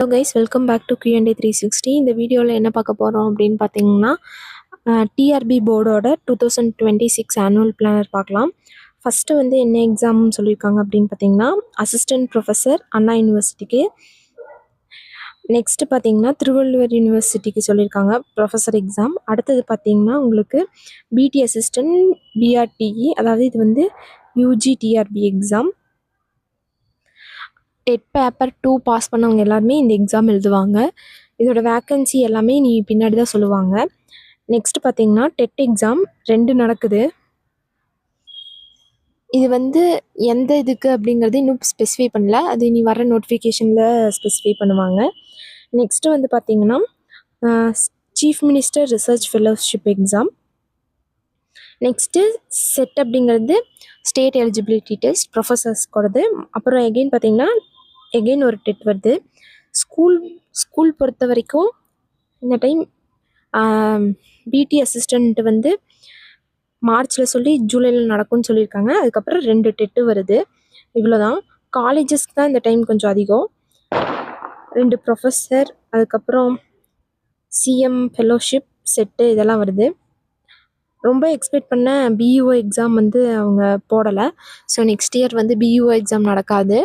Hello guys, welcome back to Q&A 360. இந்த வீடியோவில் என்ன பார்க்க போகிறோம் அப்படின்னு பார்த்தீங்கன்னா, டிஆர்பி போர்டோட 2026 ஆனுவல் பிளானர் பார்க்கலாம். ஃபஸ்ட்டு வந்து என்ன எக்ஸாம்னு சொல்லியிருக்காங்க அப்படின்னு பார்த்தீங்கன்னா, அசிஸ்டன்ட் ப்ரொஃபஸர் அண்ணா யூனிவர்சிட்டிக்கு. நெக்ஸ்ட்டு பார்த்தீங்கன்னா திருவள்ளுவர் யூனிவர்சிட்டிக்கு சொல்லியிருக்காங்க ப்ரொஃபஸர் எக்ஸாம். அடுத்தது பார்த்தீங்கன்னா உங்களுக்கு பிடி அசிஸ்டன்ட் பிஆர்டிஇ, அதாவது இது வந்து UG TRB exam. TET paper 2 pass பண்ணவங்க எல்லாருமே இந்த எக்ஸாம் எழுதுவாங்க. இதோட வேக்கன்சி எல்லாமே நீ பின்னாடி தான் சொல்லுவாங்க. நெக்ஸ்ட் பார்த்தீங்கன்னா டெட் எக்ஸாம் 2 நடக்குது. இது வந்து எந்த இதுக்கு அப்படிங்கிறது இன்னும் ஸ்பெசிஃபை பண்ணல, அது இனி வர நோட்டிஃபிகேஷனில் ஸ்பெசிஃபை பண்ணுவாங்க. நெக்ஸ்ட்டு வந்து பார்த்தீங்கன்னா chief minister research fellowship exam. Next set அப்படிங்கிறது ஸ்டேட் எலிஜிபிலிட்டி டெஸ்ட் ப்ரொஃபஸர்ஸ்க்கு. அப்புறம் எகெயின் பார்த்தீங்கன்னா எகெயின் ஒரு டெட் வருது. ஸ்கூல் பொறுத்த வரைக்கும் இந்த டைம் பிடி அசிஸ்டண்ட் வந்து மார்ச்சில் சொல்லி ஜூலையில் நடக்கும்னு சொல்லியிருக்காங்க. அதுக்கப்புறம் 2 டெட்டு வருது. இவ்வளோதான். காலேஜஸ்க்கு தான் இந்த டைம் கொஞ்சம் அதிகம். 2 ப்ரொஃபஸர், அதுக்கப்புறம் சிஎம் ஃபெலோஷிப் செட்டு இதெல்லாம் வருது. ரொம்ப எக்ஸ்பெக்ட் பண்ண பிஇஓ எக்ஸாம் வந்து அவங்க போடலை. ஸோ நெக்ஸ்ட் இயர் வந்து பிஇஓ எக்ஸாம் நடக்காது.